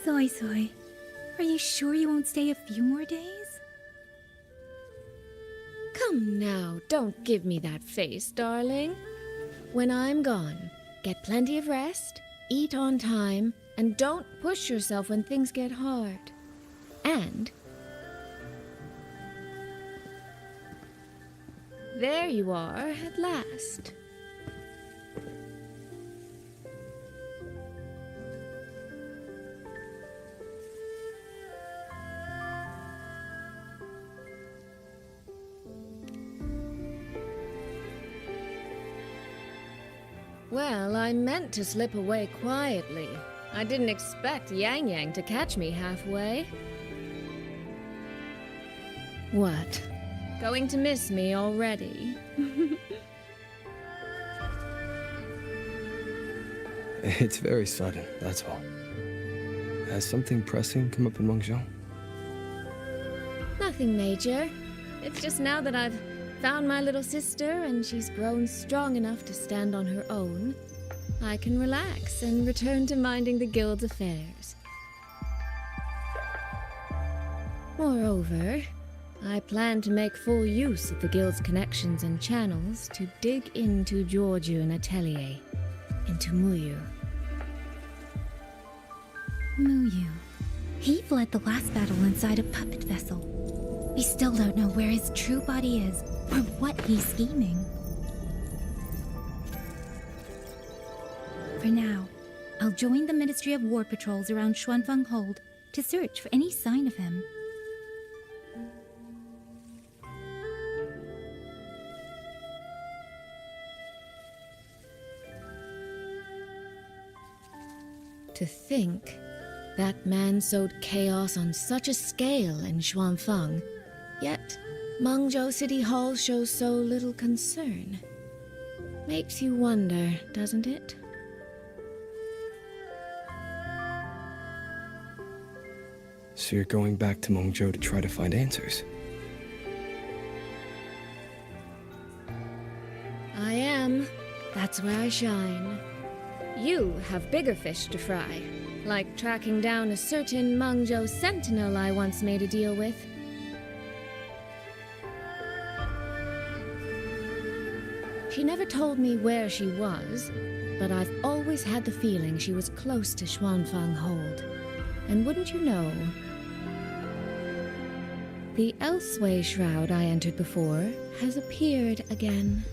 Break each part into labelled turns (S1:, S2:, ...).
S1: Soy Soy, are you sure you won't stay a few more days?
S2: Come now, don't give me that face, darling. When I'm gone, get plenty of rest, eat on time, and don't push yourself when things get hard. And there you are at last. Well, I meant to slip away quietly. I didn't expect Yang Yang to catch me halfway. What? Going to miss me already?
S3: It's very sudden, that's all. Has something pressing come up in Mengzhou?
S2: Nothing major. It's just now that I've found my little sister and she's grown strong enough to stand on her own, I can relax and return to minding the guild's affairs. Moreover, I plan to make full use of the guild's connections and channels to dig into Georgian Atelier, into Muyu.
S1: Muyu. He fled the last battle inside a puppet vessel. We still don't know where his true body is, or what he's scheming. For now, I'll join the Ministry of War patrols around Xuanfeng Hold to search for any sign of him.
S2: To think that man sowed chaos on such a scale in Xuanfeng, yet Mengzhou City Hall shows so little concern. Makes you wonder, doesn't it?
S3: So you're going back to Mengzhou to try to find answers?
S2: I am. That's where I shine. You have bigger fish to fry, like tracking down a certain Mengzhou sentinel I once made a deal with. She never told me where she was, but I've always had the feeling she was close to Xuanfeng Hold. And wouldn't you know, the Elseway shroud I entered before has appeared again.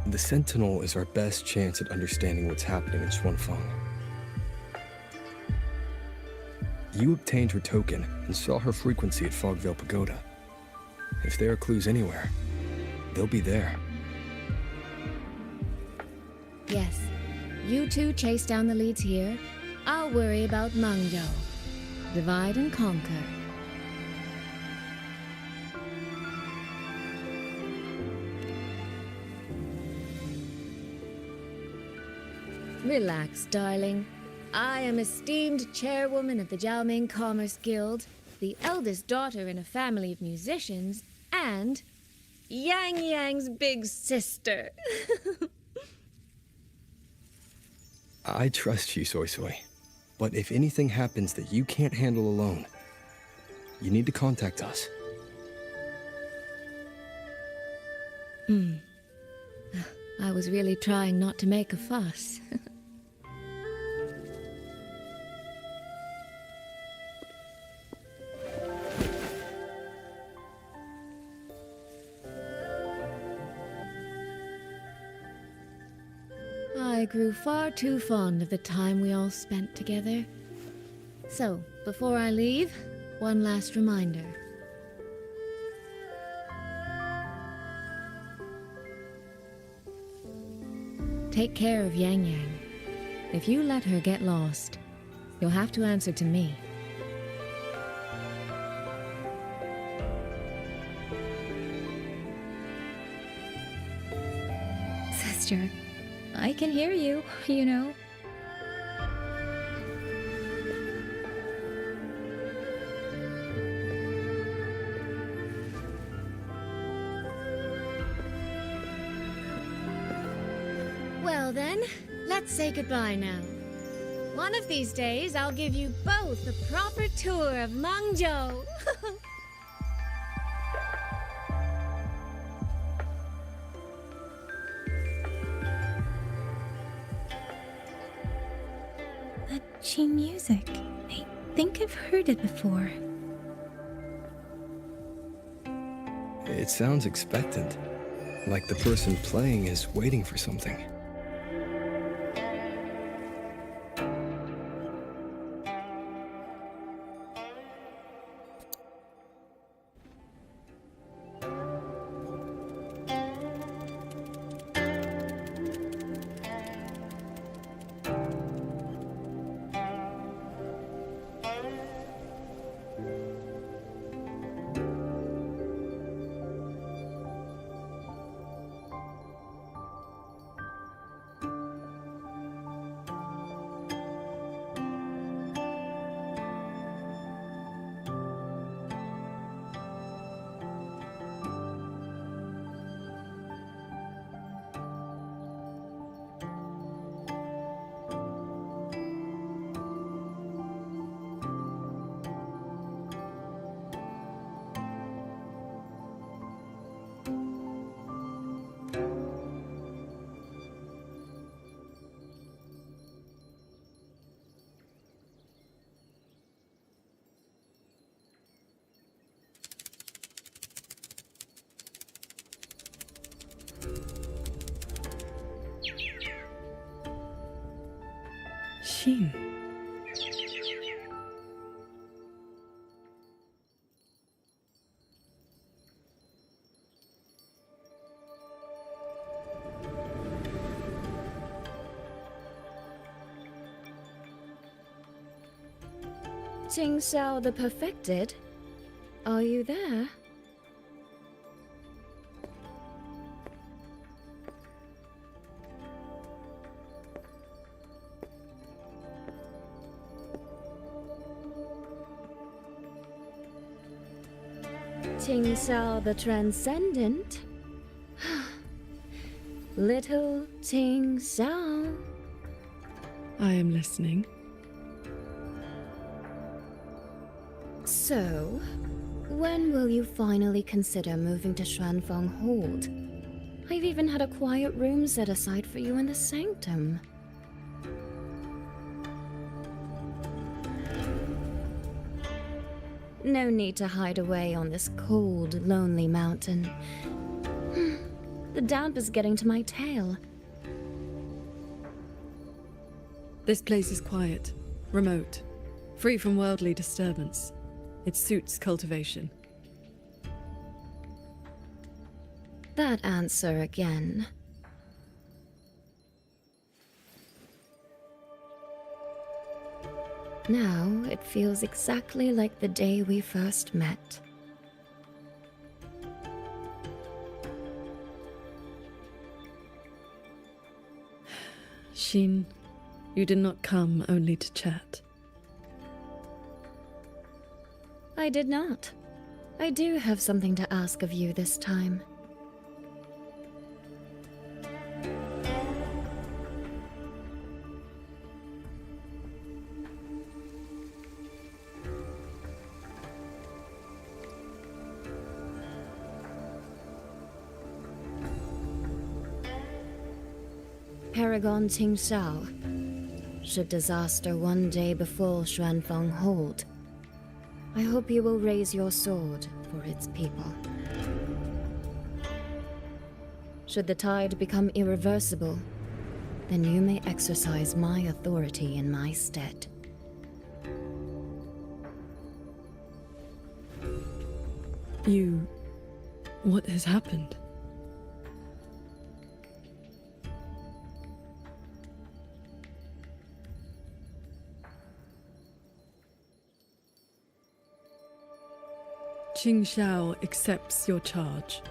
S3: The Sentinel is our best chance at understanding what's happening in Xuanfeng. You obtained her token and saw her frequency at Fogvale Pagoda. If there are clues anywhere, they'll be there.
S2: Yes, you two chase down the leads here. I'll worry about Mengzhou. Divide and conquer. Relax, darling. I am esteemed chairwoman of the Jiaoming Commerce Guild, the eldest daughter in a family of musicians, and Yang Yang's big sister.
S3: I trust you, Soy Soy. But if anything happens that you can't handle alone, you need to contact us.
S2: I was really trying not to make a fuss. I grew far too fond of the time we all spent together. So, before I leave, one last reminder. Take care of Yang Yang. If you let her get lost, you'll have to answer to me.
S1: Sister, I can hear you, you know.
S2: then, let's say goodbye now. One of these days, I'll give you both a proper tour of Mangzhou.
S1: That Qing music. I think I've heard it before.
S3: It sounds expectant, like the person playing is waiting for something.
S4: Xin.
S2: Qing Xiao the Perfected? Are you there? Qing Xiao the Transcendent? Little Qing Xiao.
S4: I am listening.
S2: So, when will you finally consider moving to Xuanfeng Hold? I've even had a quiet room set aside for you in the sanctum. No need to hide away on this cold, lonely mountain. The damp is getting to my tail.
S4: This place is quiet, remote, free from worldly disturbance. It suits cultivation.
S2: That answer again. Now it feels exactly like the day we first met.
S4: Xin, you did not come only to chat.
S2: I did not. I do have something to ask of you this time. Paragon Qing Xiao. Should disaster one day befall Xuanfeng Hold, I hope you will raise your sword for its people. Should the tide become irreversible, then you may exercise my authority in my stead.
S4: What has happened? Qing Xiao accepts your charge.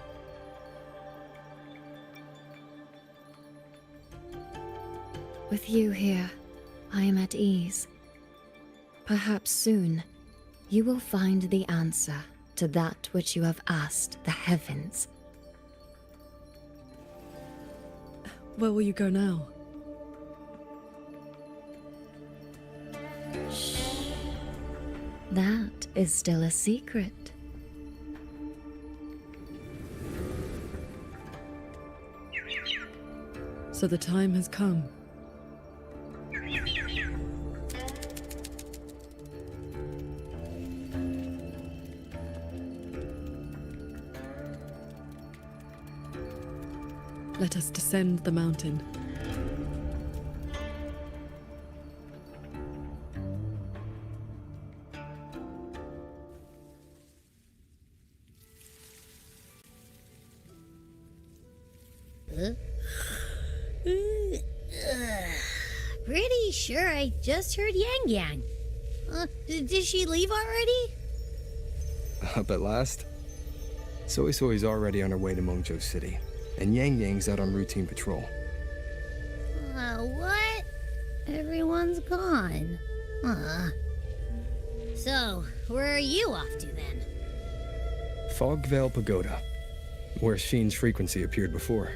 S2: With you here, I am at ease. Perhaps soon, you will find the answer to that which you have asked the heavens.
S4: Where will you go now?
S2: That is still a secret.
S4: So the time has come. Let us descend the mountain.
S5: Pretty sure I just heard Yang Yang. Did she leave already?
S3: Up at last? Soy Soy's already on her way to Mengzhou City, and Yang Yang's out on routine patrol.
S5: What? Everyone's gone. So, where are you off to then?
S3: Fogvale Pagoda, where Sheen's frequency appeared before.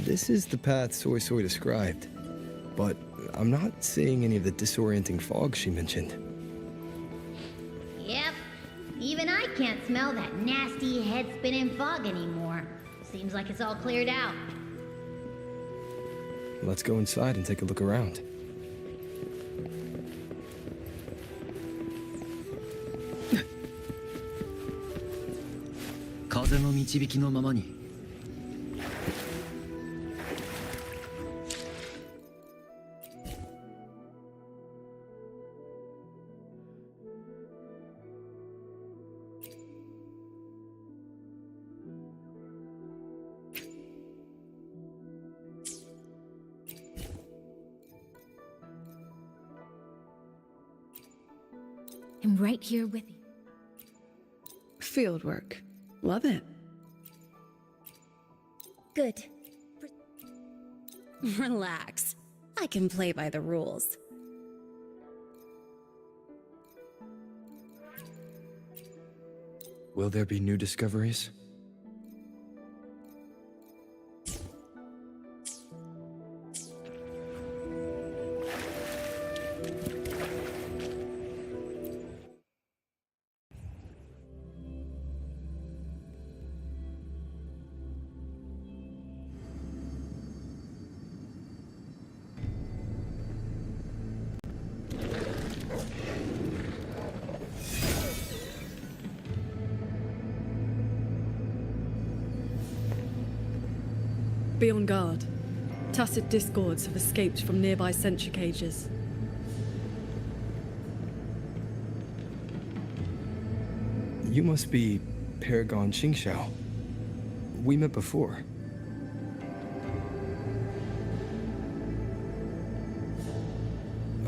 S3: This is the path Soy Soy described, but I'm not seeing any of the disorienting fog she mentioned.
S5: Yep. Even I can't smell that nasty head-spinning fog anymore. Seems like it's all cleared out.
S3: Let's go inside and take a look around.
S1: I'm right here with you.
S4: Fieldwork. Love it.
S6: Good. Relax. I can play by the rules.
S3: Will there be new discoveries?
S4: Be on guard. Tacit discords have escaped from nearby sentry cages.
S3: You must be Paragon Xingxiao. We met before.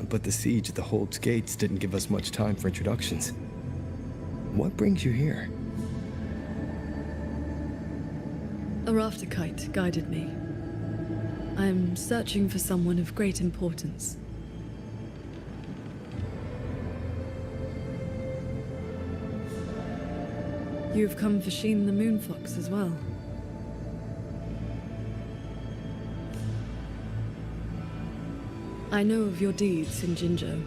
S3: But the siege at the Hold's gates didn't give us much time for introductions. What brings you here?
S4: A rafter kite guided me. I am searching for someone of great importance. You have come for Sheen the Moonfox as well. I know of your deeds in Jinzhou.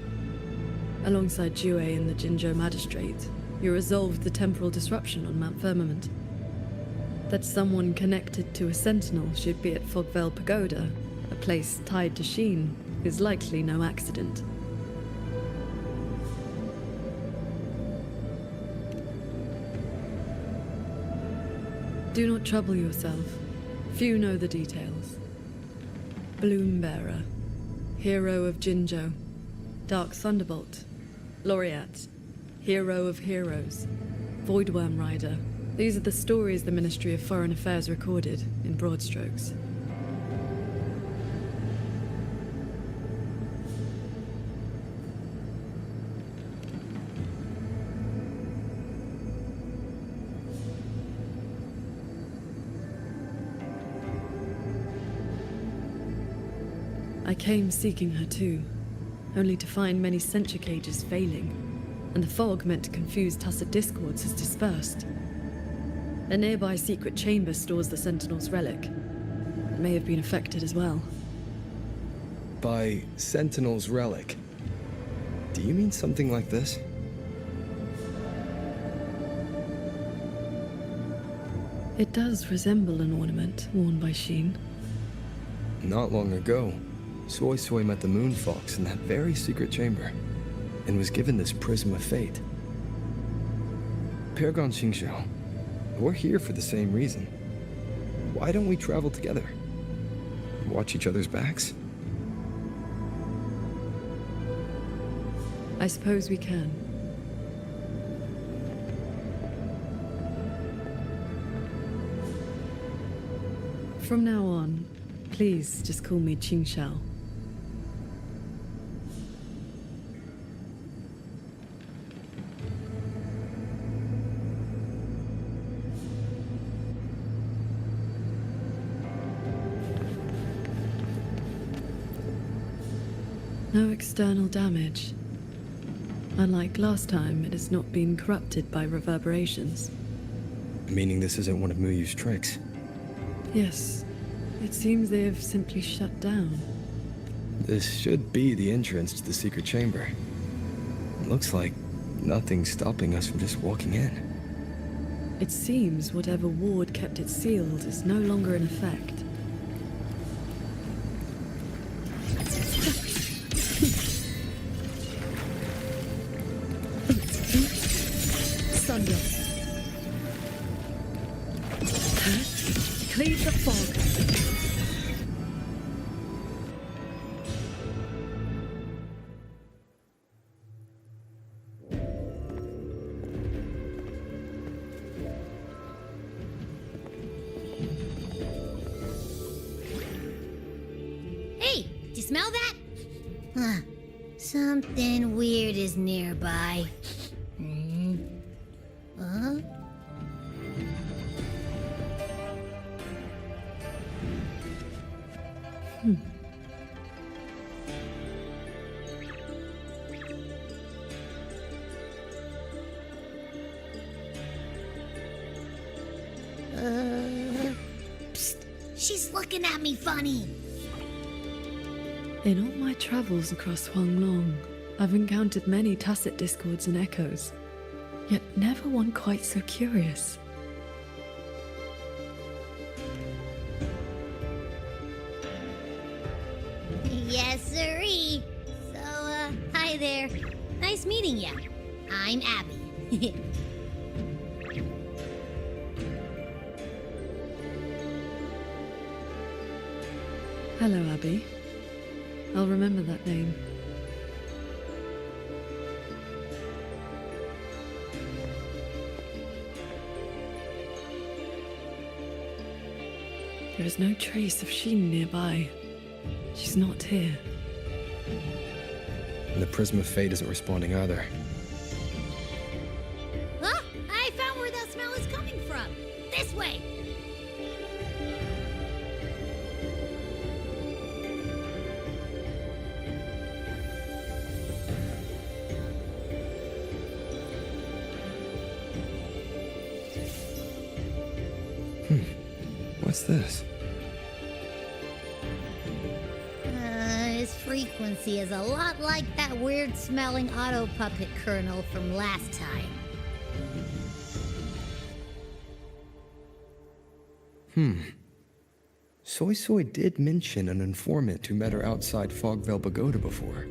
S4: Alongside Jue and the Jinzhou Magistrate, you resolved the temporal disruption on Mount Firmament. That someone connected to a sentinel should be at Fogvale Pagoda, a place tied to Sheen, is likely no accident. Do not trouble yourself. Few know the details. Bloombearer, hero of Jinzhou, Dark Thunderbolt, Laureate, hero of heroes, Voidworm Rider. These are the stories the Ministry of Foreign Affairs recorded, in broad strokes. I came seeking her too, only to find many sensor cages failing, and the fog meant to confuse Tacet discords has dispersed. A nearby secret chamber stores the Sentinel's relic. It may have been affected as well.
S3: By Sentinel's relic, do you mean something like this?
S4: It does resemble an ornament worn by Sheen.
S3: Not long ago, Soy Soy met the Moon Fox in that very secret chamber, and was given this Prism of Fate. Paragon Xingxiao, we're here for the same reason. Why don't we travel together? Watch each other's backs?
S4: I suppose we can. From now on, please just call me Qingxiao. No external damage. Unlike last time, it has not been corrupted by reverberations.
S3: Meaning this isn't one of Muyu's tricks.
S4: Yes, it seems they have simply shut down.
S3: This should be the entrance to the secret chamber. It looks like nothing's stopping us from just walking in.
S4: It seems whatever ward kept it sealed is no longer in effect. Thunder. Cleave the fog.
S5: Hey, do you smell that? Huh. Something weird is nearby. Huh? Psst. She's looking at me funny.
S4: In all my travels across Huanglong, I've encountered many tacit discords and echoes, yet never one quite so curious.
S5: Yes, sirree. So, hi there. Nice meeting ya. I'm Abby.
S4: Hello, Abby. I'll remember that name. There is no trace of Sheen nearby. She's not here.
S3: And the Prism of Fate isn't responding either.
S5: Huh? I found where that smell is coming from. This way.
S3: What's this?
S5: His frequency is a lot like that weird-smelling auto puppet kernel from last time.
S3: Soy Soy did mention an informant who met her outside Fogvale Pagoda before.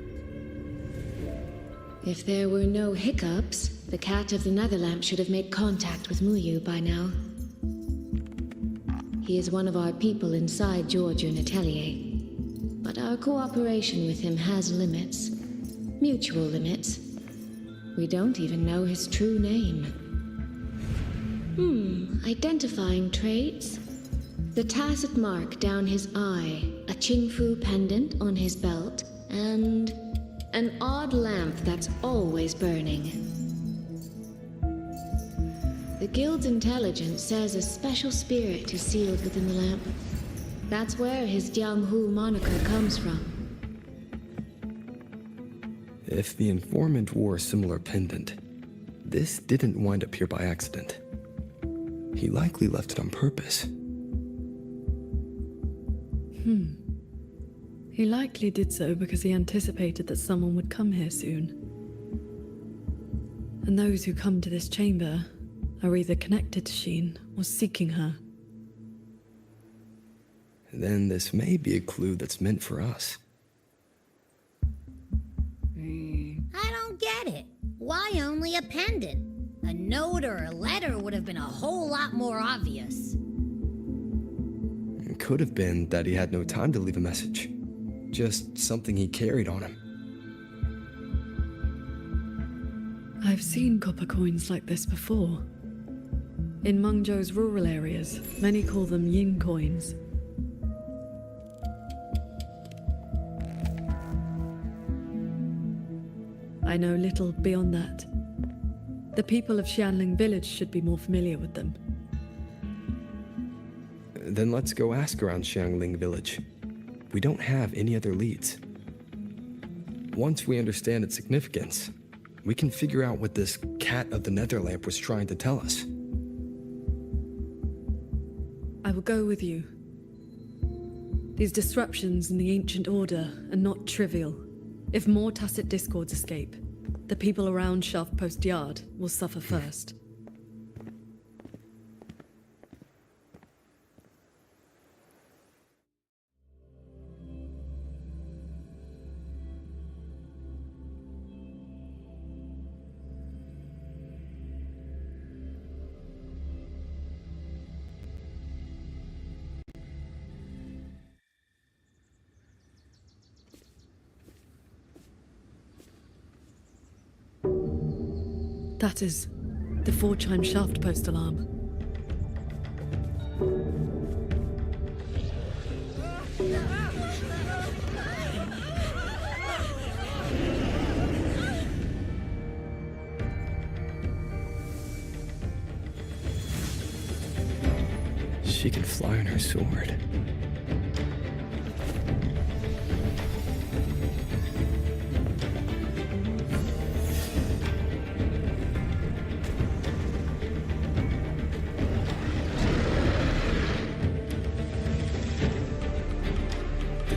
S2: If there were no hiccups, the Cat of the Netherlamp should have made contact with Muyu by now. He is one of our people inside Georgian Atelier. But our cooperation with him has limits. Mutual limits. We don't even know his true name. Identifying traits? The tacit mark down his eye, a Qingfu pendant on his belt, and an odd lamp that's always burning. The Guild's intelligence says a special spirit is sealed within the lamp. That's where his Jianghu moniker comes from.
S3: If the informant wore a similar pendant, this didn't wind up here by accident. He likely left it on purpose.
S4: He likely did so because he anticipated that someone would come here soon. And those who come to this chamber are either connected to Sheen or seeking her.
S3: Then this may be a clue that's meant for us.
S5: I don't get it. Why only a pendant? A note or a letter would have been a whole lot more obvious.
S3: It could have been that he had no time to leave a message. Just something he carried on him.
S4: I've seen copper coins like this before. In Mengzhou's rural areas, many call them yin coins. I know little beyond that. The people of Xianling village should be more familiar with them.
S3: Then let's go ask around Xiangling village. We don't have any other leads. Once we understand its significance, we can figure out what this cat of the Netherlamp was trying to tell us.
S4: I will go with you. These disruptions in the ancient order are not trivial. If more tacit discords escape, the people around Shaft Post Yard will suffer first. That is the 4-chime shaft post alarm.
S3: She can fly on her sword.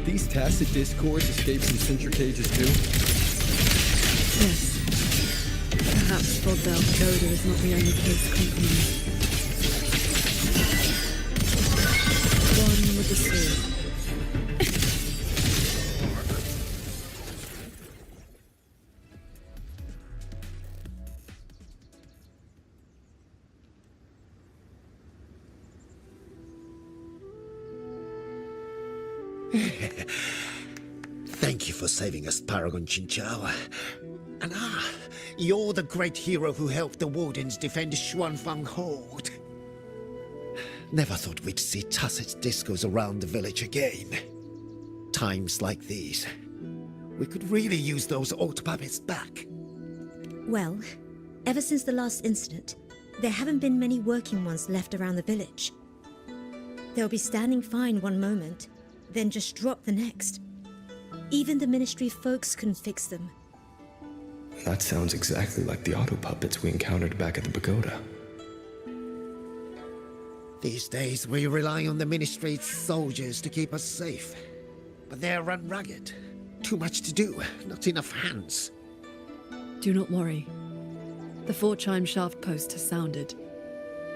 S3: These tacit discords escape from sentry cages too?
S4: Yes. Perhaps Fogdale Pagoda is not the only case compromised. One with the sword.
S7: Thank you for saving us, Paragon Chinchao. And you're the great hero who helped the Wardens defend Xuanfang Hold. Never thought we'd see tacit discos around the village again. Times like these, we could really use those old puppets back.
S8: Well, ever since the last incident, there haven't been many working ones left around the village. They'll be standing fine one moment, then just drop the next. Even the Ministry folks couldn't fix them.
S3: That sounds exactly like the auto puppets we encountered back at the pagoda.
S7: These days, we rely on the Ministry's soldiers to keep us safe. But they're run ragged. Too much to do, not enough hands.
S4: Do not worry. The 4-chime shaft post has sounded.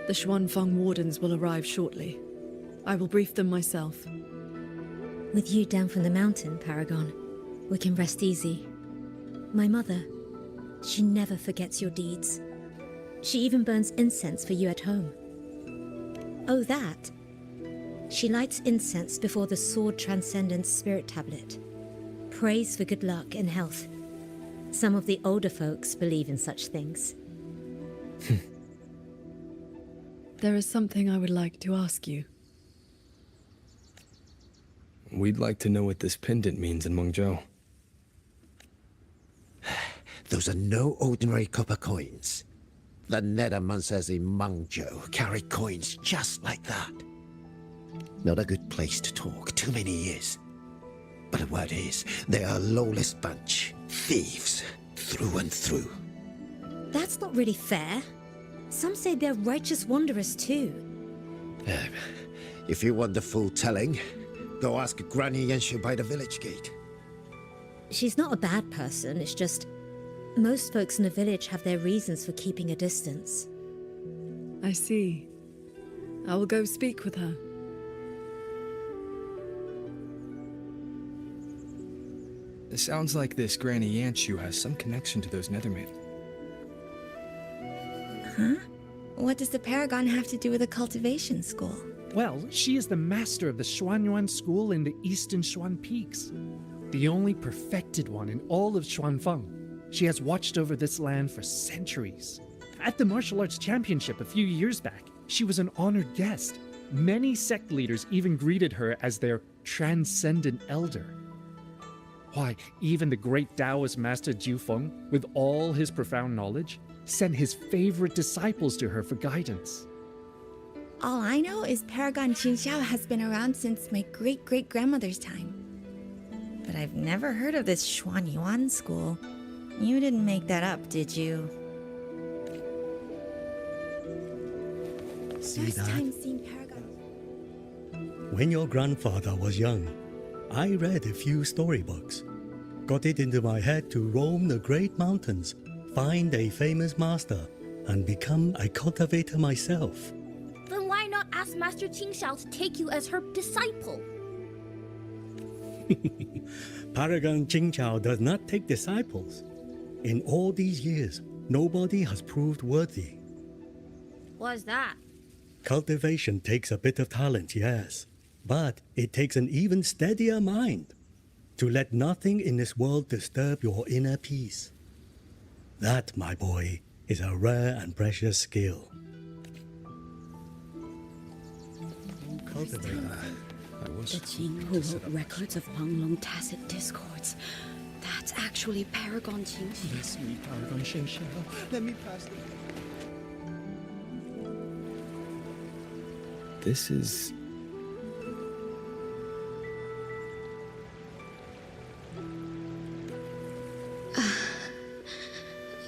S4: The Xuanfang Wardens will arrive shortly. I will brief them myself.
S8: With you down from the mountain, Paragon, we can rest easy. My mother, she never forgets your deeds. She even burns incense for you at home. Oh, that. She lights incense before the Sword Transcendence Spirit Tablet. Prays for good luck and health. Some of the older folks believe in such things.
S4: There is something I would like to ask you.
S3: We'd like to know what this pendant means in Mengzhou.
S7: Those are no ordinary copper coins. The Nethermancers in Mengzhou carry coins just like that. Not a good place to talk, too many years. But the word is, they are a lawless bunch, thieves, through and through.
S8: That's not really fair. Some say they're righteous wanderers too.
S7: If you want the full telling, go ask Granny Yenshu by the village gate.
S8: She's not a bad person, it's just most folks in the village have their reasons for keeping a distance.
S4: I see. I will go speak with her.
S3: It sounds like this Granny Yanshu has some connection to those Nethermen.
S6: What does the Paragon have to do with a cultivation school?
S9: Well, she is the master of the Xuanyuan school in the eastern Xuan Peaks. The only perfected one in all of Xuanfeng. She has watched over this land for centuries. At the martial arts championship a few years back, she was an honored guest. Many sect leaders even greeted her as their transcendent elder. Why, even the great Taoist master Jiufeng, with all his profound knowledge, sent his favorite disciples to her for guidance.
S6: All I know is Paragon Qinxiao has been around since my great-great-grandmother's time. But I've never heard of this Xuanyuan school. You didn't make that up, did you?
S10: See
S6: First
S10: that?
S6: time seeing Paragon.
S10: When your grandfather was young, I read a few storybooks. Got it into my head to roam the great mountains, find a famous master, and become a cultivator myself.
S11: Then why not ask Master Qingxiao to take you as her disciple?
S10: Paragon Qingqiao does not take disciples. In all these years, nobody has proved worthy.
S11: What's that?
S10: Cultivation takes a bit of talent, yes, but it takes an even steadier mind to let nothing in this world disturb your inner peace. That, my boy, is a rare and precious skill. Cultivator.
S3: The
S12: Qing who wrote records of Huanglong tacit discords. That's actually Paragon Qingxiao.
S9: Bless me, Paragon Qingxiao. Let me pass the...
S3: This is...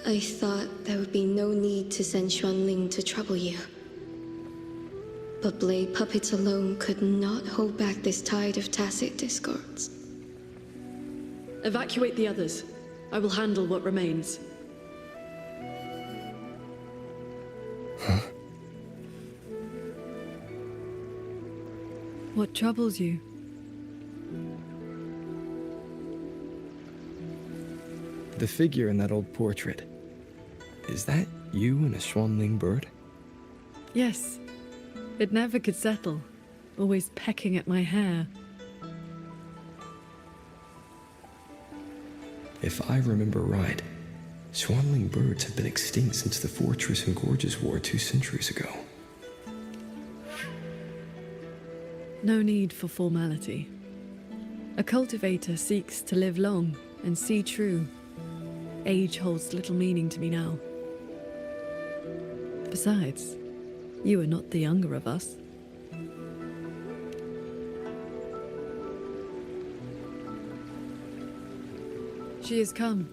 S13: I thought there would be no need to send Xuanling to trouble you. But blade puppets alone could not hold back this tide of tacit discords.
S4: Evacuate the others. I will handle what remains. What troubles you?
S3: The figure in that old portrait. Is that you and a Xuanling bird?
S4: Yes. It never could settle, always pecking at my hair.
S3: If I remember right, Xuanling birds have been extinct since the Fortress and Gorges War 2 centuries ago.
S4: No need for formality. A cultivator seeks to live long and see true. Age holds little meaning to me now. Besides, you are not the younger of us. She has come.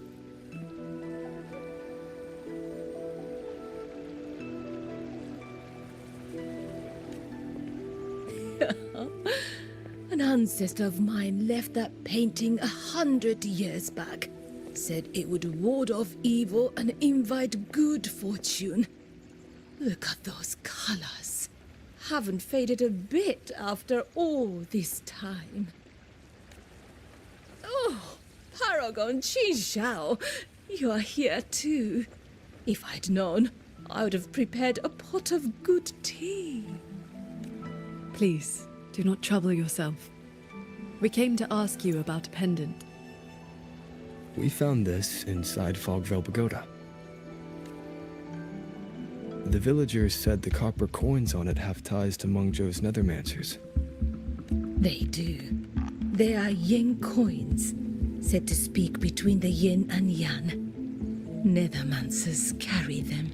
S2: An ancestor of mine left that painting 100 years back. Said it would ward off evil and invite good fortune. Look at those colors. Haven't faded a bit after all this time. Oh, Paragon Qingxiao, you are here too. If I'd known, I would have prepared a pot of good tea.
S4: Please, do not trouble yourself. We came to ask you about a pendant.
S3: We found this inside Fogvale Pagoda. The villagers said the copper coins on it have ties to Mengzhou's nethermancers.
S2: They do. They are yin coins, said to speak between the yin and yang. Nethermancers carry them.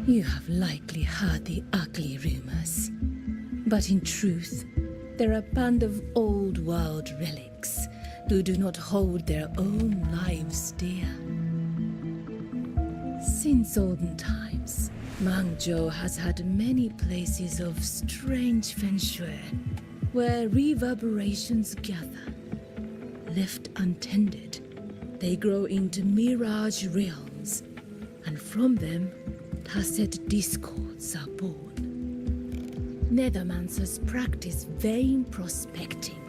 S2: You have likely heard the ugly rumors. But in truth,
S14: They're a band of old world relics who do not hold their own lives dear. Since olden times, Mangzhou has had many places of strange feng shui where reverberations gather. Left untended, they grow into mirage realms, and from them, tacit discords are born. Nethermancers practice vain prospecting,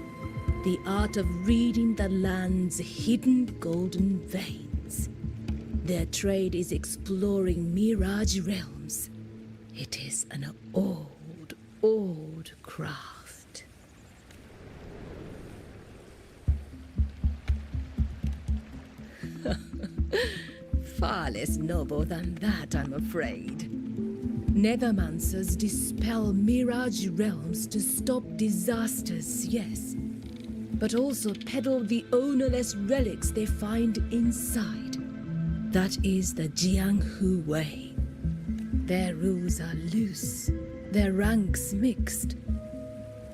S14: the art of reading the land's hidden golden veins. Their trade is exploring mirage realms. It is an old craft. Far less noble than that, I'm afraid. Nethermancers dispel mirage realms to stop disasters, yes, but also peddle the ownerless relics they find inside. That is the Jianghu way. Their rules are loose, their ranks mixed.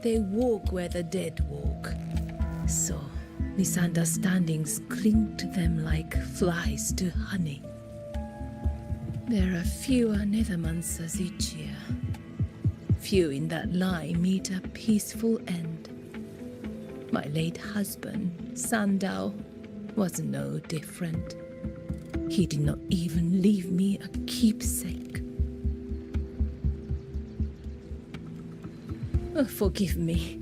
S14: They walk where the dead walk, so misunderstandings cling to them like flies to honey. There are fewer Nethermancers each year. Few in that line meet a peaceful end. My late husband, Sandao, was no different. He did not even leave me a keepsake. Oh, forgive me.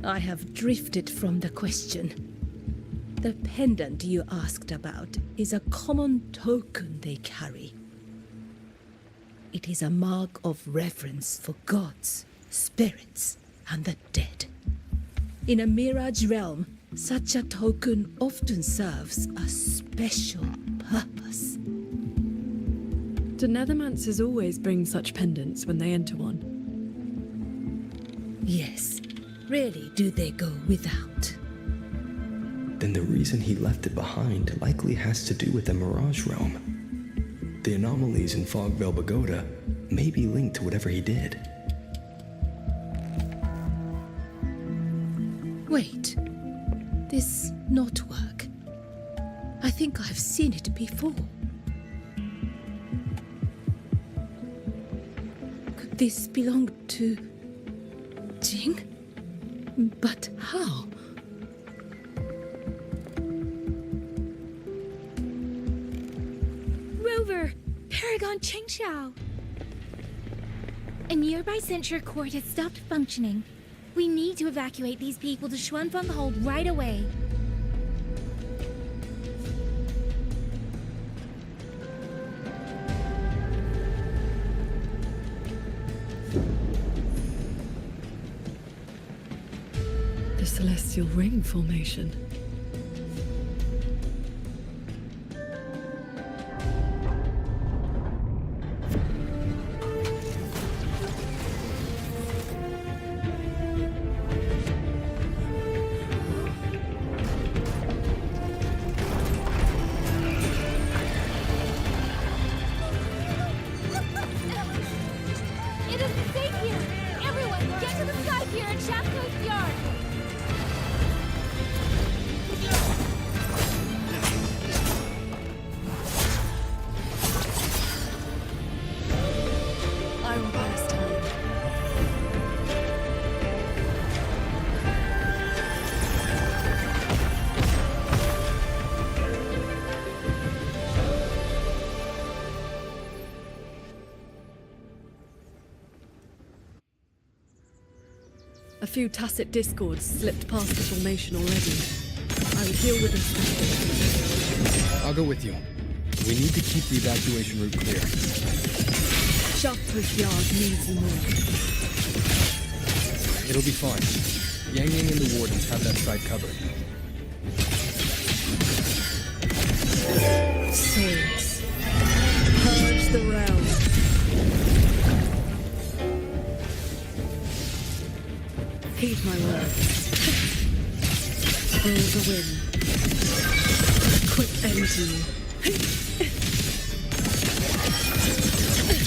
S14: I have drifted from the question. The pendant you asked about is a common token they carry. It is a mark of reverence for gods, spirits, and the dead. In a mirage realm, such a token often serves a special purpose.
S4: Do Nethermancers always bring such pendants when they enter one?
S14: Yes. Rarely do they go without.
S3: Then the reason he left it behind likely has to do with the Mirage Realm. The anomalies in Fogvale Pagoda may be linked to whatever he did.
S14: Wait. This knotwork. I think I've seen it before. Could this belong to Jing? But how?
S11: Rover! Paragon Qingxiao!
S1: A nearby censure court has stopped functioning. We need to evacuate these people to Xuanfeng Hold right away.
S4: The Celestial Ring formation.
S11: It isn't safe here! Everyone, get to the sky pier at Shaft Coast Yard!
S4: Iron Palace time. A few tacit discords slipped past the formation already. I will deal with this.
S3: I'll go with you. We need to keep the evacuation route clear.
S4: Shaft Coast Yard needs you more.
S3: It'll be fine. Yang Yang and the wardens have that side covered.
S4: Souls. Purge the realm. Heed my words. Will the wind. Quick end to you.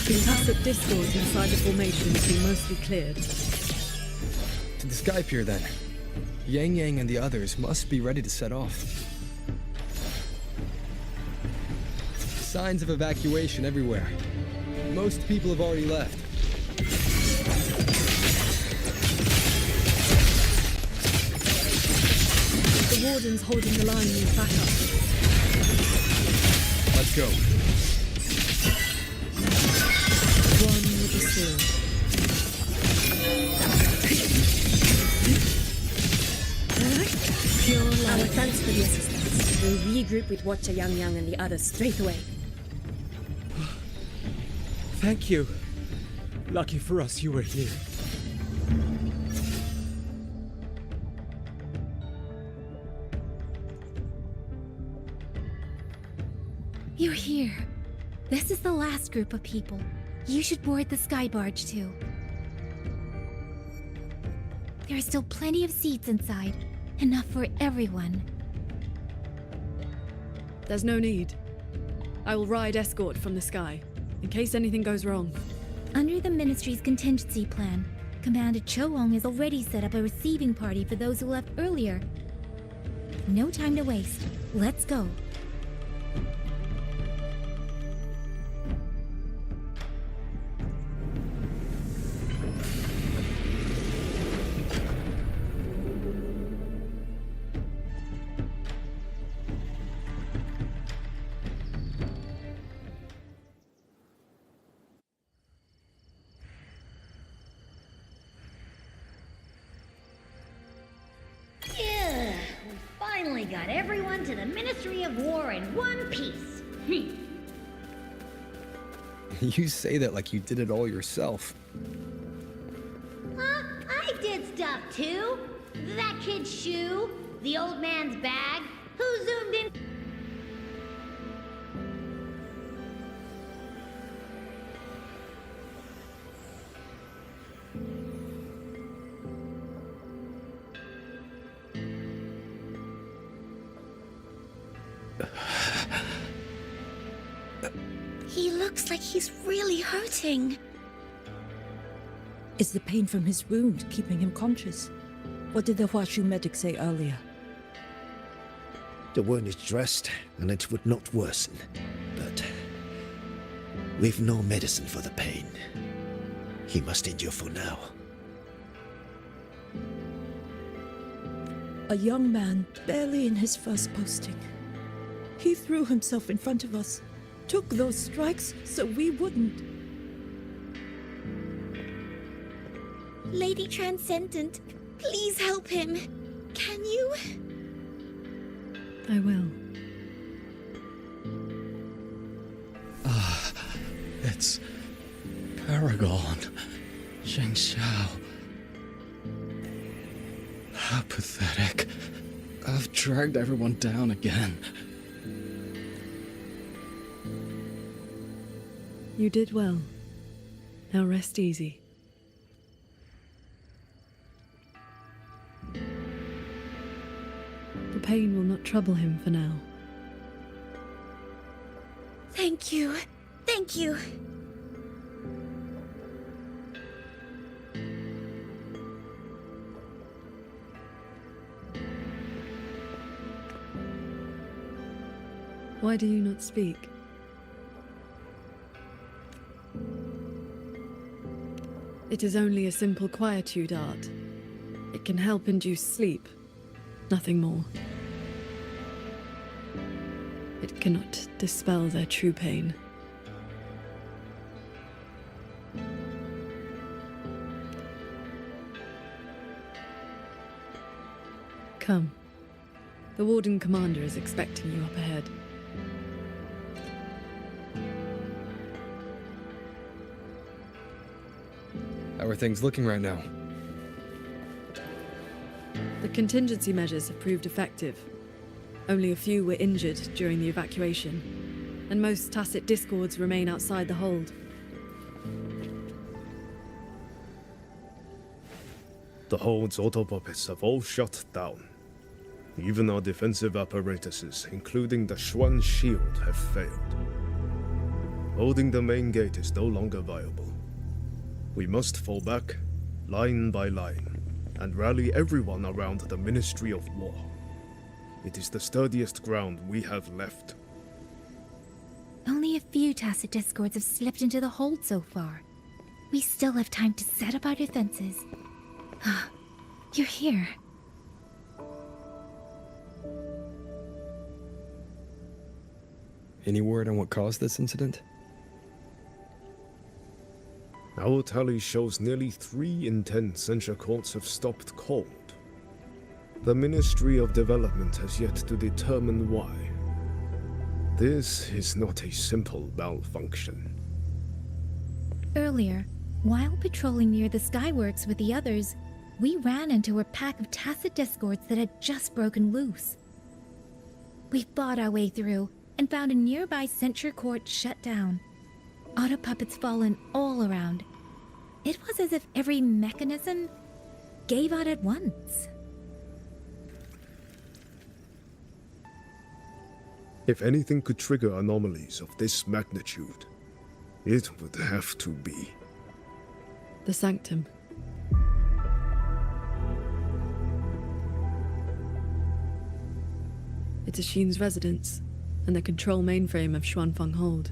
S4: The tacit discords inside the formation will be mostly cleared.
S3: To To the Sky Pier, then. Yang Yang and the others must be ready to set off. Signs of evacuation everywhere. Most people have already left.
S4: The warden's holding the line needs backup.
S3: Let's go.
S4: One with the sword. Pure light.
S12: Our thanks for the assistance. We'll regroup with Watcher Yang Yang and the others straight away.
S9: Thank you. Lucky for us, you were here.
S1: You're here. This is the last group of people. You should board the sky barge too. There are still plenty of seats inside. Enough for everyone.
S4: There's no need. I will ride escort from the sky, in case anything goes wrong.
S1: Under the Ministry's contingency plan, Commander Cho-Ong has already set up a receiving party for those who left earlier. No time to waste. Let's go.
S5: Yeah, we finally got everyone to the Ministry of War in one piece.
S3: You say that like you did it all yourself.
S5: I did stuff too. That kid's shoe, the old man's bag, who zoomed in.
S8: He looks like he's really hurting.
S12: Is the pain from his wound keeping him conscious? What did the Huashu medic say earlier?
S7: The wound is dressed, and it would not worsen. But we've no medicine for the pain. He must endure for now.
S12: A young man, barely in his first posting. He threw himself in front of us, took those strikes so we wouldn't.
S8: Lady Transcendent, please help him. Can you?
S4: I will.
S15: It's Paragon. Sheng Xiao. How pathetic. I've dragged everyone down again.
S4: You did well. Now rest easy. The pain will not trouble him for now.
S8: Thank you. Thank you.
S4: Why do you not speak? It is only a simple quietude art. It can help induce sleep, nothing more. It cannot dispel their true pain. Come. The Warden Commander is expecting you up ahead.
S3: How are things looking right now?
S4: The contingency measures have proved effective. Only a few were injured during the evacuation, and most tacit discords remain outside the hold.
S16: The hold's autopuppets have all shut down. Even our defensive apparatuses, including the Xuan shield, have failed. Holding the main gate is no longer viable. We must fall back, line by line. and rally everyone around the Ministry of War. It is the sturdiest ground we have left.
S1: Only a few Tacet Discords have slipped into the hold so far. We still have time to set up our defenses. You're here.
S3: Any word on what caused this incident?
S16: Our tally shows nearly 3 in 10 censure courts have stopped cold. The Ministry of Development has yet to determine why. This is not a simple malfunction.
S1: Earlier, while patrolling near the Skyworks with the others, we ran into a pack of Tacet Discords that had just broken loose. We fought our way through and found a nearby censure court shut down. Auto puppets fallen all around. It was as if every mechanism gave out at once.
S16: If anything could trigger anomalies of this magnitude, it would have to be
S4: The Sanctum. It is Shin's residence and the control mainframe of Xuanfeng Hold.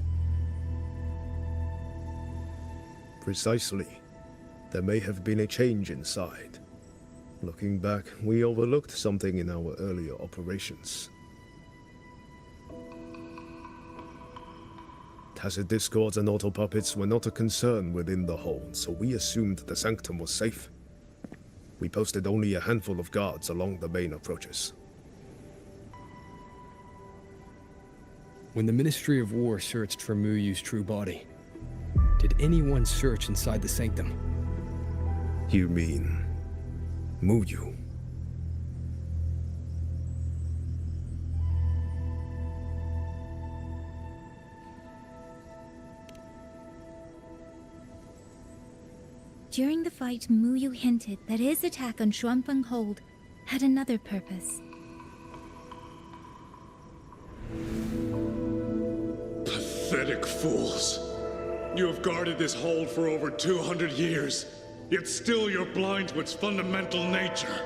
S16: Precisely. There may have been a change inside. Looking back, we overlooked something in our earlier operations. Tacet Discords and auto puppets were not a concern within the hold, so we assumed the Sanctum was safe. We posted only a handful of guards along the main approaches.
S3: When the Ministry of War searched for Muyu's true body, did anyone search inside the Sanctum?
S16: You mean Muyu?
S1: During the fight, Muyu hinted that his attack on Xuanfeng Hold had another purpose.
S17: Pathetic fools. You have guarded this hold for over 200 years, yet still you're blind to its fundamental nature.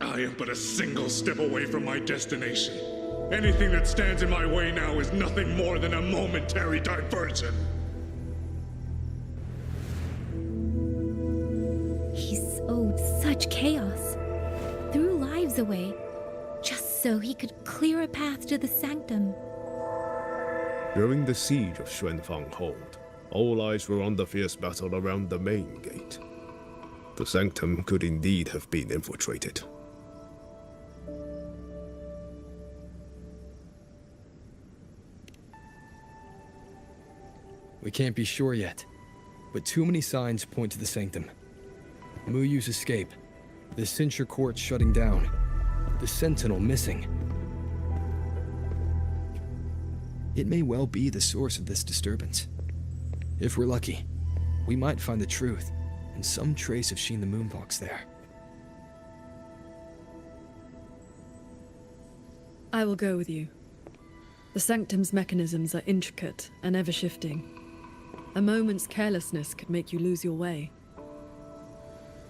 S17: I am but a single step away from my destination. Anything that stands in my way now is nothing more than a momentary diversion.
S1: He sowed such chaos, threw lives away, just so he could clear a path to the Sanctum.
S16: During the siege of Xuanfeng Hold, all eyes were on the fierce battle around the main gate. The Sanctum could indeed have been infiltrated.
S3: We can't be sure yet, but too many signs point to the Sanctum. Muyu's escape, the censure court shutting down, the Sentinel missing. It may well be the source of this disturbance. If we're lucky, we might find the truth and some trace of Shin the Moonfox there.
S4: I will go with you. The Sanctum's mechanisms are intricate and ever-shifting. A moment's carelessness could make you lose your way.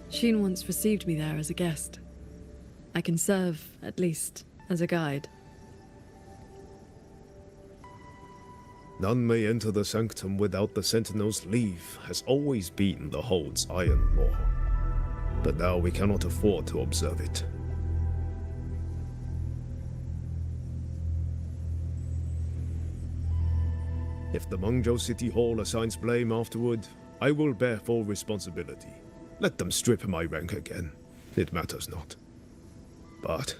S4: Shin once received me there as a guest. I can serve, at least, as a guide.
S16: None may enter the Sanctum without the Sentinel's leave has always been the Hold's iron law. But now we cannot afford to observe it. If the Mengzhou City Hall assigns blame afterward, I will bear full responsibility. Let them strip my rank again. It matters not. But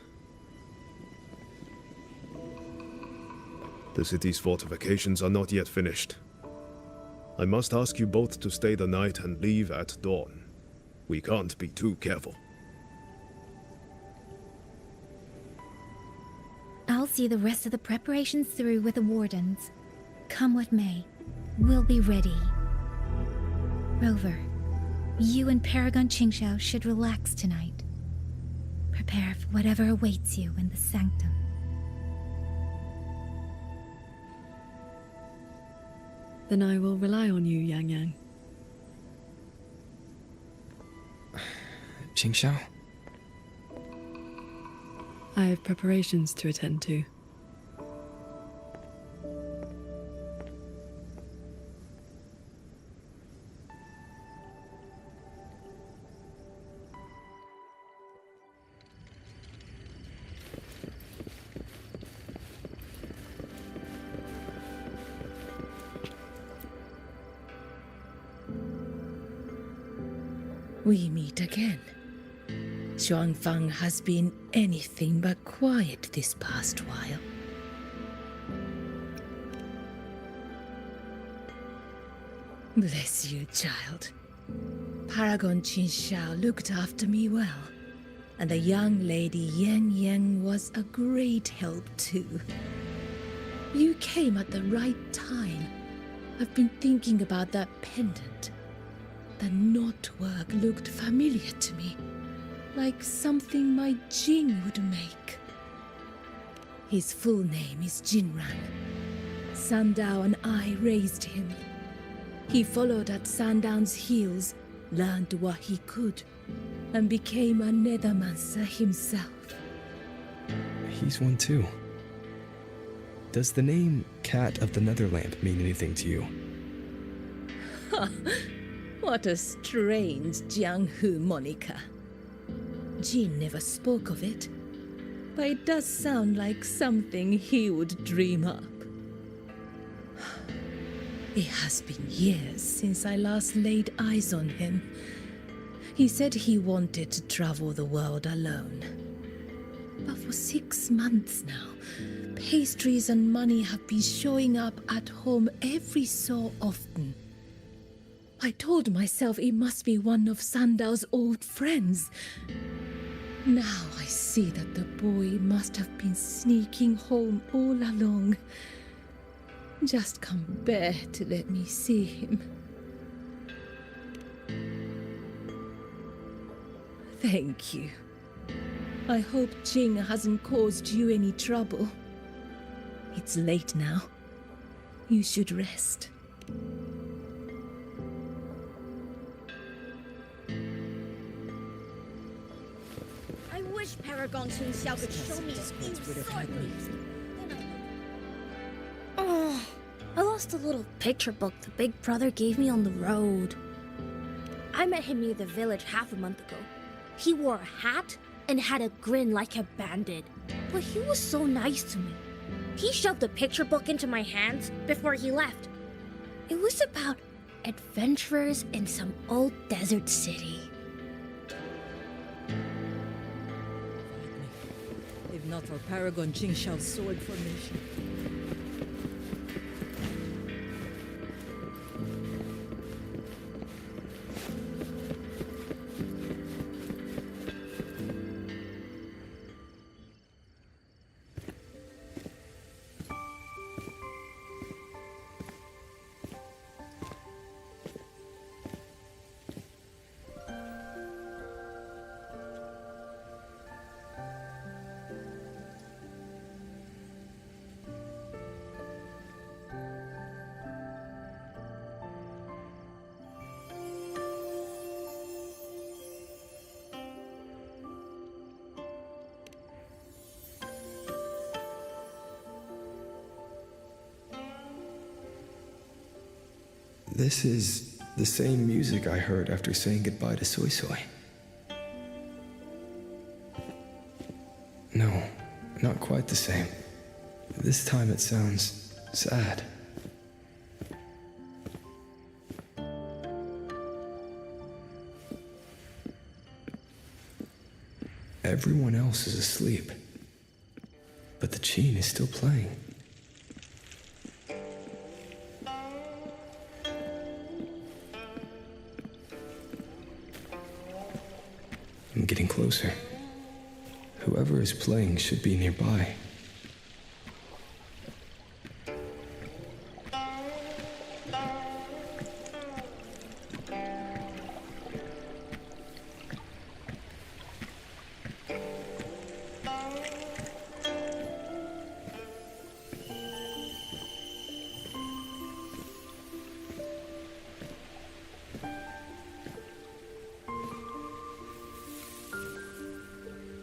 S16: the city's fortifications are not yet finished. I must ask you both to stay the night and leave at dawn. We can't be too careful.
S1: I'll see the rest of the preparations through with the wardens. Come what may, we'll be ready. Rover, you and Paragon Qingxiao should relax tonight. Prepare for whatever awaits you in the Sanctum.
S4: Then I will rely on you, Yang Yang.
S3: Qingxiao?
S4: I have preparations to attend to.
S14: We meet again. Xuanfang has been anything but quiet this past while. Bless you, child. Paragon Qingxiao looked after me well, and the young lady Yan Yang was a great help too. You came at the right time. I've been thinking about that pendant. The knotwork looked familiar to me, like something my Jin would make. His full name is Jinran. Sandao and I raised him. He followed at Sandown's heels, learned what he could, and became a nethermancer himself.
S3: He's one too. Does the name Cat of the Netherlamp mean anything to you?
S14: What a strange Jianghu moniker. Jin never spoke of it, but it does sound like something he would dream up. It has been years since I last laid eyes on him. He said he wanted to travel the world alone. But for 6 months now, pastries and money have been showing up at home every so often. I told myself it must be one of Sandao's old friends. Now I see that the boy must have been sneaking home all along. Just can't bear to let me see him. Thank you. I hope Jing hasn't caused you any trouble. It's late now. You should rest.
S8: I wish Paragon Qingxiao could show me a few sword moves.
S11: Oh, I lost a little picture book the big brother gave me on the road. I met him near the village half a month ago. He wore a hat and had a grin like a bandit, but he was so nice to me. He shoved the picture book into my hands before he left. It was about adventurers in some old desert city.
S12: If not for Paragon Qingxiao's sword formation.
S3: This is the same music I heard after saying goodbye to Soy Soy. No, not quite the same. This time it sounds sad. Everyone else is asleep, but the Qin is still playing. I'm getting closer. Whoever is playing should be nearby.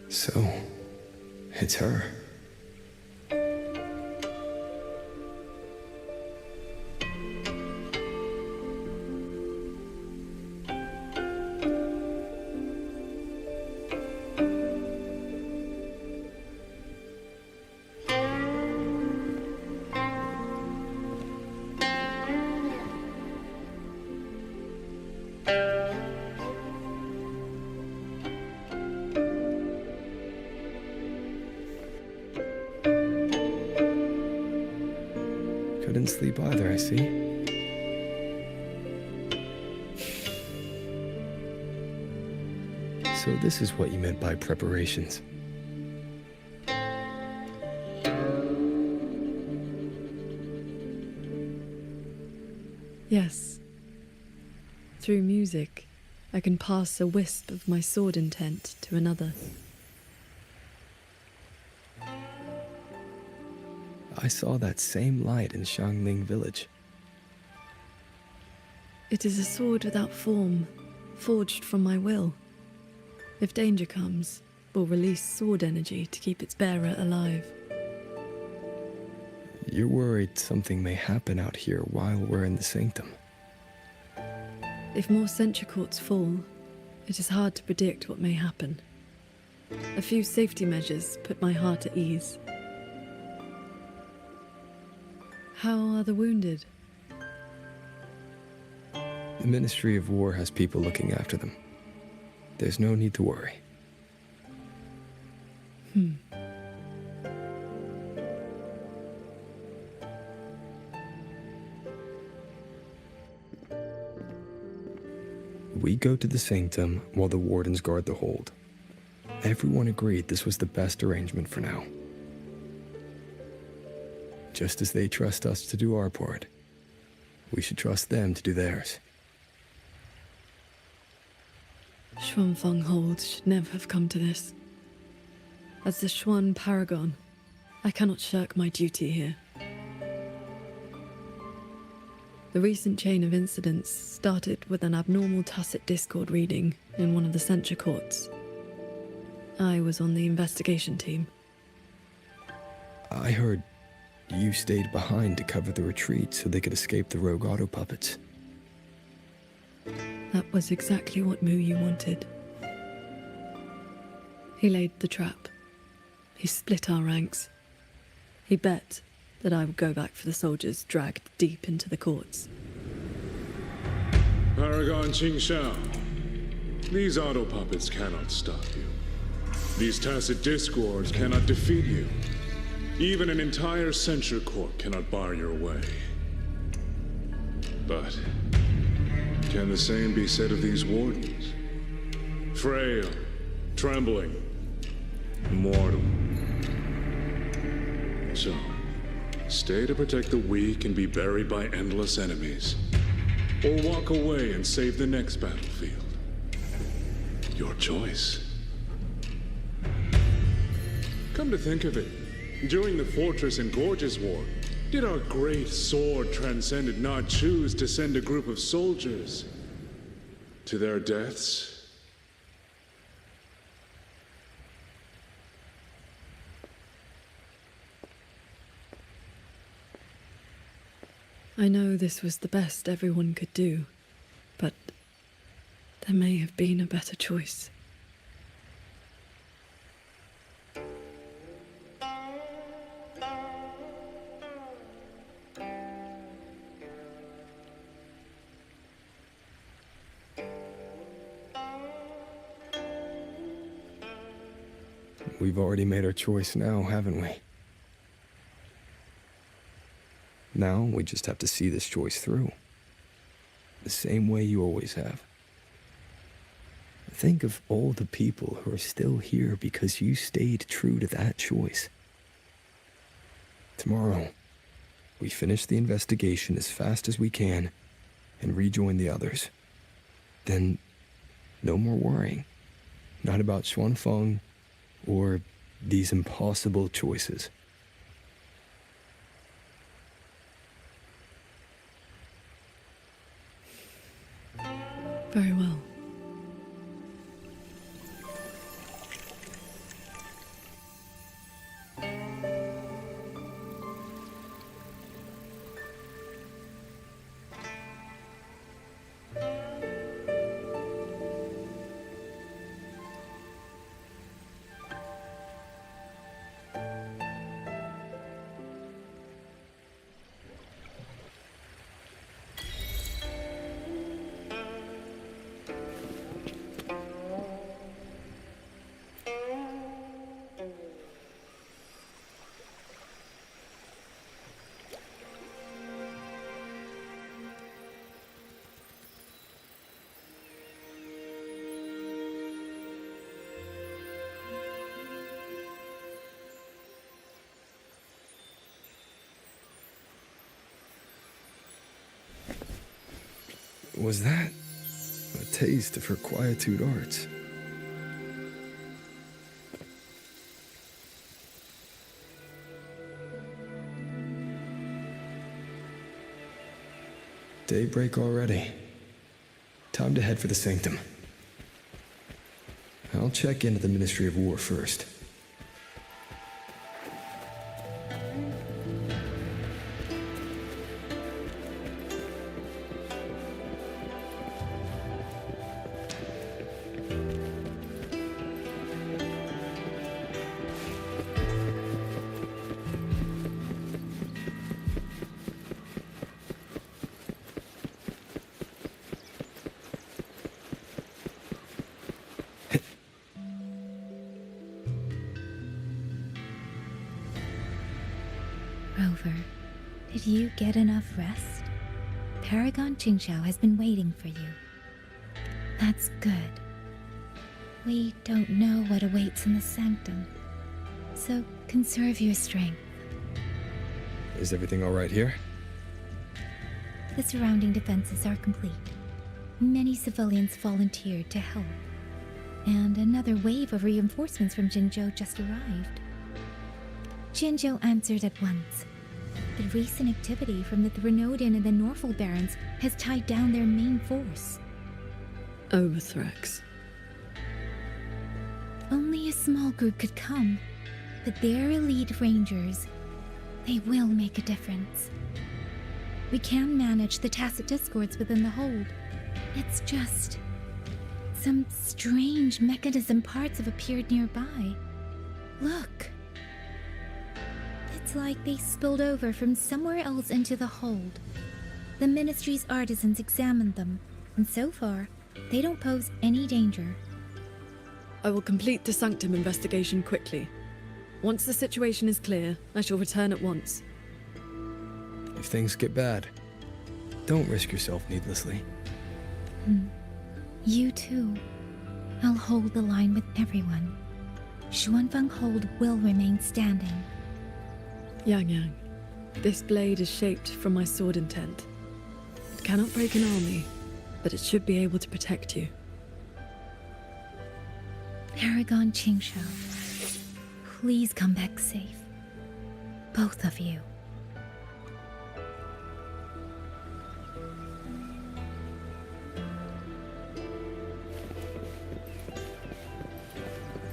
S3: So, it's her. Couldn't sleep either, I see. So this is what you meant by preparations.
S4: Yes. Through music, I can pass a wisp of my sword intent to another.
S3: I saw that same light in Xiangling village.
S4: It is a sword without form, forged from my will. If danger comes, will release sword energy to keep its bearer alive.
S3: You're worried something may happen out here while we're in the sanctum.
S4: If more sentry courts fall, it is hard to predict what may happen. A few safety measures put my heart at ease. How are the wounded?
S3: The Ministry of War has people looking after them. There's no need to worry. We go to the sanctum while the wardens guard the hold. Everyone agreed this was the best arrangement for now. Just as they trust us to do our part, we should trust them to do theirs.
S4: Xuanfeng Hold should never have come to this. As the Xuan Paragon, I cannot shirk my duty here. The recent chain of incidents started with an abnormal tacit discord reading in one of the censure courts. I was on the investigation team.
S3: I heard you stayed behind to cover the retreat so they could escape the rogue auto puppets.
S4: That was exactly what Muyu wanted. He laid the trap. He split our ranks. He bet that I would go back for the soldiers dragged deep into the courts.
S17: Paragon Qingxiao, these auto puppets cannot stop you. These tacit discords cannot defeat you. Even an entire censure court cannot bar your way. But can the same be said of these wardens? Frail, trembling, mortal. So, stay to protect the weak and be buried by endless enemies. Or walk away and save the next battlefield. Your choice. Come to think of it, during the Fortress and Gorges War, did our great sword transcendent not choose to send a group of soldiers to their deaths?
S4: I know this was the best everyone could do, but there may have been a better choice.
S3: We've already made our choice now, haven't we? Now we just have to see this choice through. The same way you always have. Think of all the people who are still here because you stayed true to that choice. Tomorrow, we finish the investigation as fast as we can and rejoin the others. Then, no more worrying. Not about Xuanfeng or these impossible choices.
S4: Very well.
S3: Was that a taste of her quietude arts? Daybreak already. Time to head for the sanctum. I'll check into the Ministry of War first.
S1: Rover, did you get enough rest? Paragon Qingxiao has been waiting for you. That's good. We don't know what awaits in the sanctum, so conserve your strength.
S3: Is everything all right here?
S1: The surrounding defenses are complete. Many civilians volunteered to help, and another wave of reinforcements from Jinzhou just arrived. Jinzhou answered at once. The recent activity from the Threnodian and the Norful Barons has tied down their main force.
S4: Overthrex.
S1: Only a small group could come, but their elite rangers, they will make a difference. We can manage the tacit discords within the hold. It's just some strange mechanism parts have appeared nearby. Look. It's like they spilled over from somewhere else into the hold. The Ministry's artisans examined them, and so far, they don't pose any danger.
S4: I will complete the sanctum investigation quickly. Once the situation is clear, I shall return at once.
S3: If things get bad, don't risk yourself needlessly.
S1: You too. I'll hold the line with everyone. Xuanfeng Hold will remain standing.
S4: Yang Yang, this blade is shaped from my sword intent. It cannot break an army, but it should be able to protect you.
S1: Paragon Qingxiao, please come back safe. Both of you.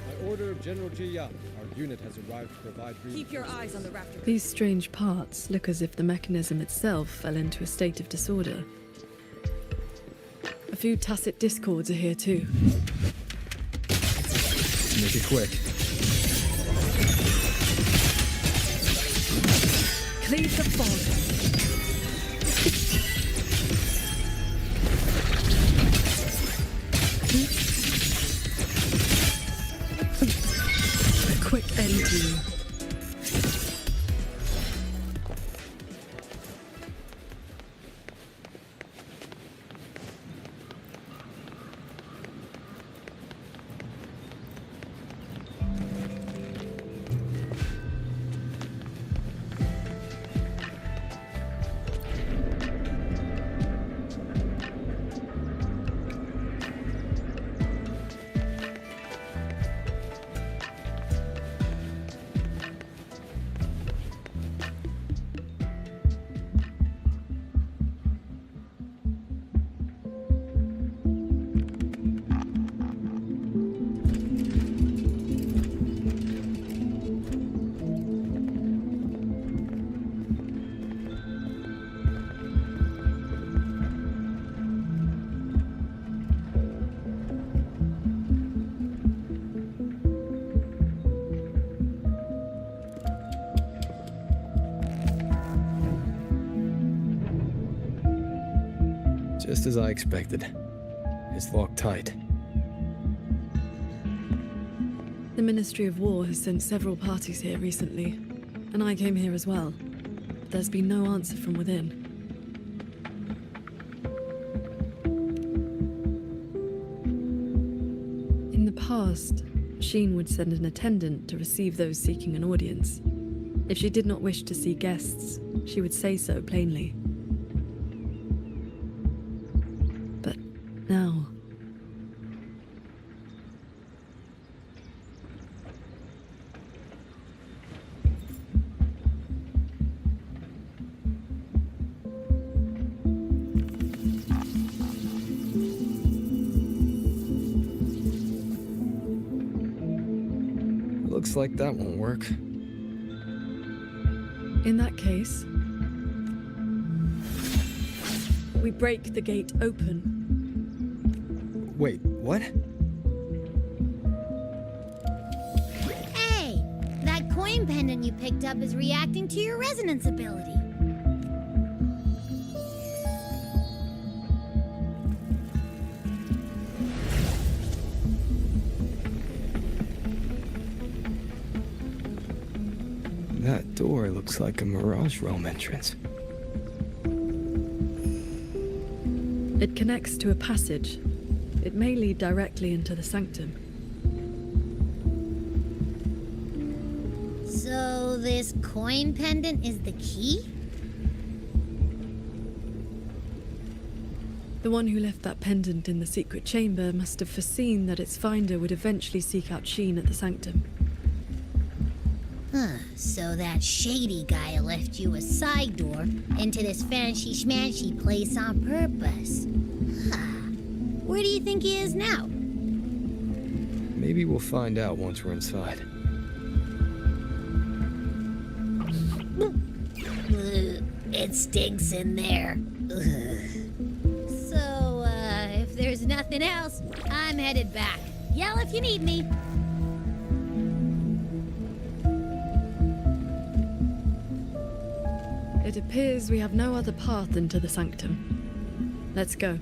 S18: By order of General Jiya, our unit has arrived to provide...
S12: Keep your eyes on the rafter.
S4: These strange parts look as if the mechanism itself fell into a state of disorder. A few tacit discords are here too.
S3: Make it quick.
S4: Cleave the fog. A quick end to you.
S3: Just as I expected. It's locked tight.
S4: The Ministry of War has sent several parties here recently, and I came here as well. There's been no answer from within. In the past, Sheen would send an attendant to receive those seeking an audience. If she did not wish to see guests, she would say so plainly.
S3: Looks like that won't work.
S4: In that case, we break the gate open.
S3: Wait, what?
S5: Hey, that coin pendant you picked up is reacting to your resonance ability.
S3: That door looks like a Mirage Realm entrance.
S4: It connects to a passage. It may lead directly into the sanctum.
S5: So this coin pendant is the key?
S4: The one who left that pendant in the secret chamber must have foreseen that its finder would eventually seek out Sheen at the sanctum.
S5: Huh, so that shady guy left you a side door into this fancy-schmancy place on purpose. Huh. Where do you think he is now?
S3: Maybe we'll find out once we're inside.
S5: It stinks in there. So, if there's nothing else, I'm headed back. Yell if you need me.
S4: It appears we have no other path into the sanctum. Let's go.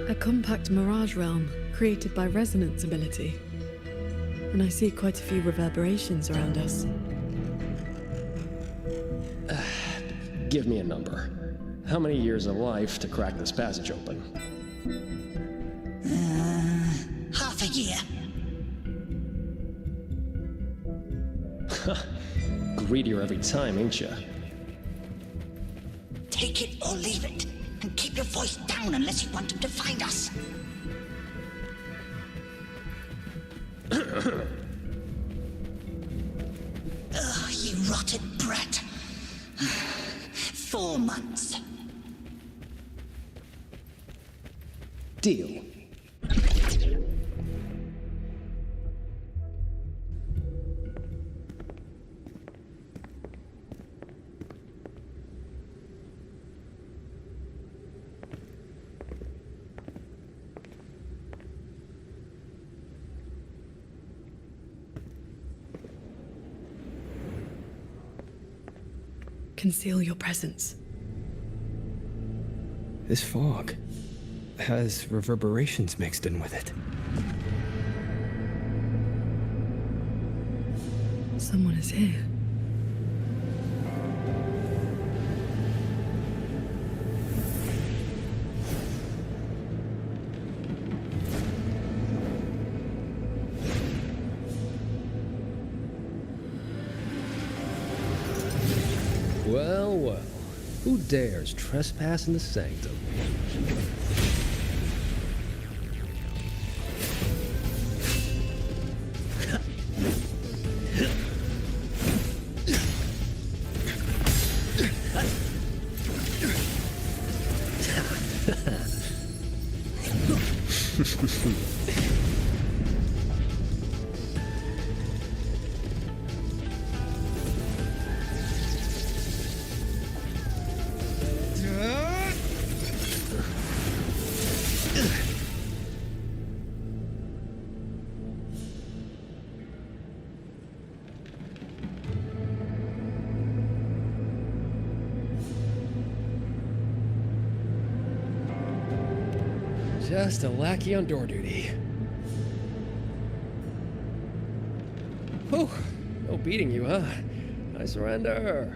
S4: A compact mirage realm created by resonance ability. And I see quite a few reverberations around us.
S19: Give me a number. How many years of life to crack this passage open?
S5: Half a year.
S19: Greedier every time, ain't ya?
S20: Take it or leave it. And keep your voice down unless you want him to find us. Ugh, you rotted brat. 4 months.
S19: Deal.
S4: Conceal your presence.
S3: This fog has reverberations mixed in with it.
S4: Someone is here.
S21: Well, well. Who dares trespass in the sanctum? Just a lackey on door duty. Whew, no beating you, huh? I surrender.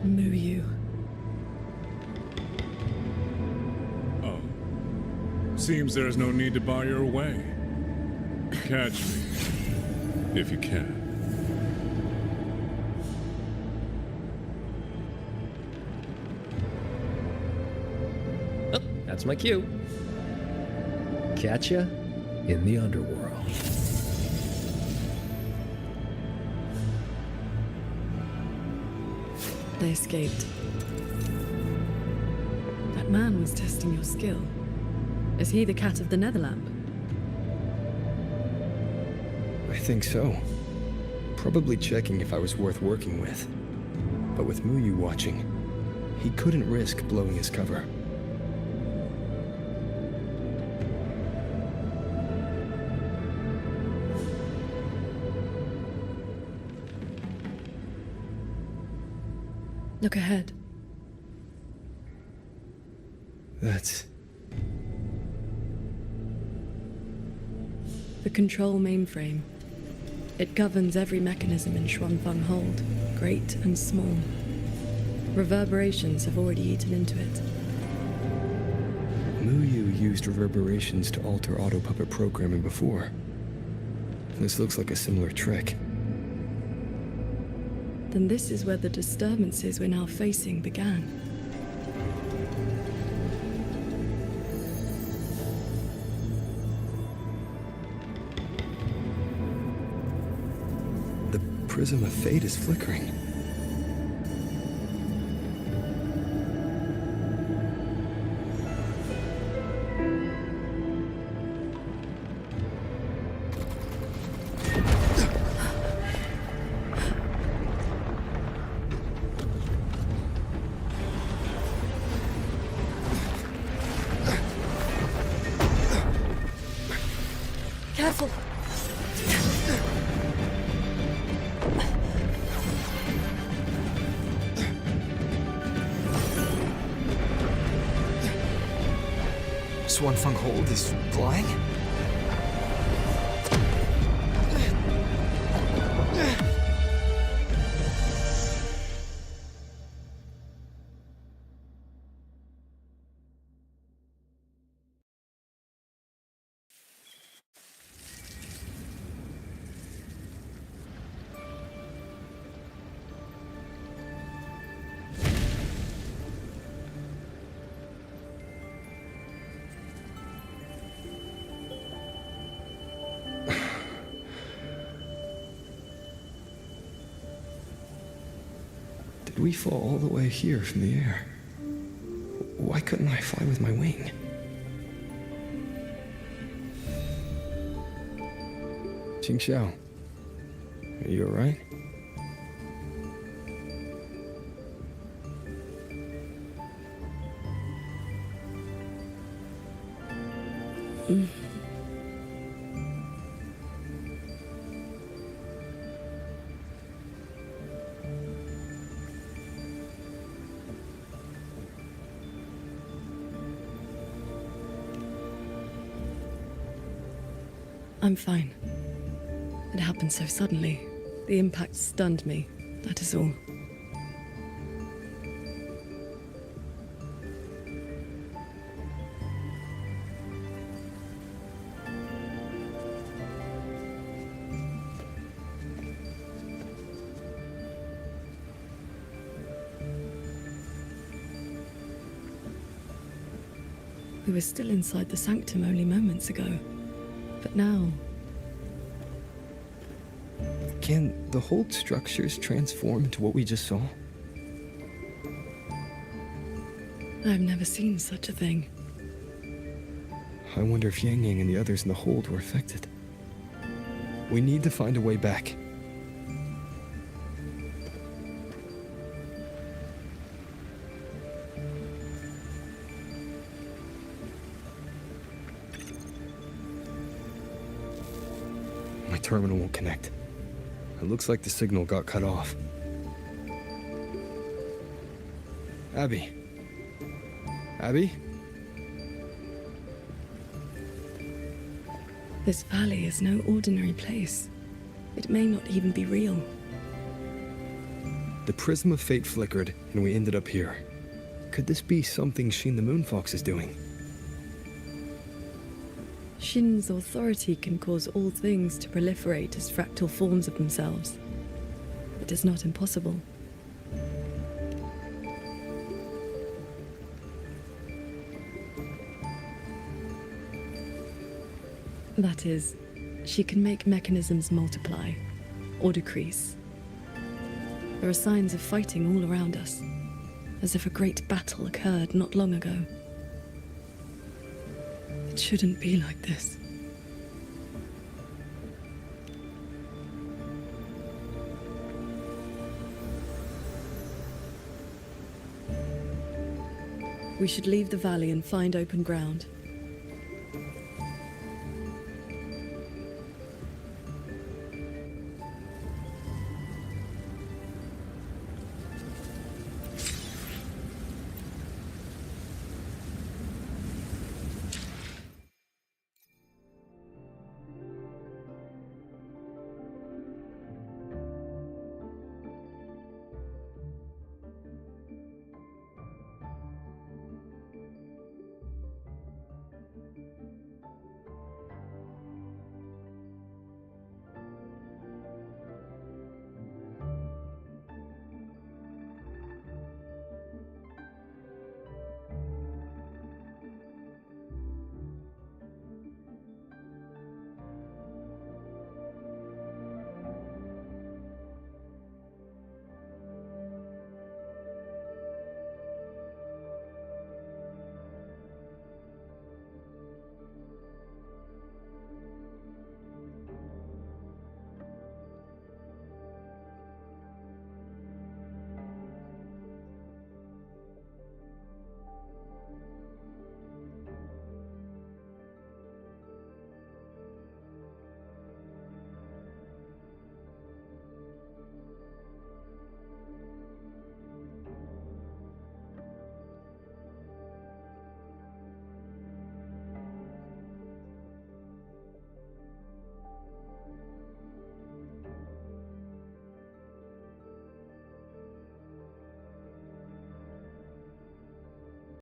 S4: Muyu.
S17: Oh. Seems there's no need to bar your way. Catch me, if you can.
S21: Oh, that's my cue. Catch ya in the underworld.
S4: They escaped. That man was testing your skill. Is he the cat of the Netherlamp?
S3: I think so. Probably checking if I was worth working with. But with Muyu watching, he couldn't risk blowing his cover.
S4: Look ahead.
S3: That's...
S4: the control mainframe. It governs every mechanism in Xuanfeng Hold, great and small. Reverberations have already eaten into it.
S3: Muyu used reverberations to alter auto-puppet programming before. This looks like a similar trick.
S4: Then this is where the disturbances we're now facing began.
S3: The prism of fate is flickering.
S11: Careful!
S3: Xuanfeng Hold is flying? Did we fall all the way here from the air? Why couldn't I fly with my wing? Qingxiao, are you alright?
S4: I'm fine. It happened so suddenly. The impact stunned me, that is all. We were still inside the sanctum only moments ago. But now...
S3: Can the Hold structures transform into what we just saw?
S4: I've never seen such a thing.
S3: I wonder if Yang Yang and the others in the Hold were affected. We need to find a way back. My terminal won't connect. It looks like the signal got cut off. Abby? Abby?
S4: This valley is no ordinary place. It may not even be real.
S3: The prism of fate flickered, and we ended up here. Could this be something Shin the Moonfox is doing?
S4: Shin's authority can cause all things to proliferate as fractal forms of themselves. It is not impossible. That is, she can make mechanisms multiply or decrease. There are signs of fighting all around us, as if a great battle occurred not long ago. It shouldn't be like this. We should leave the valley and find open ground.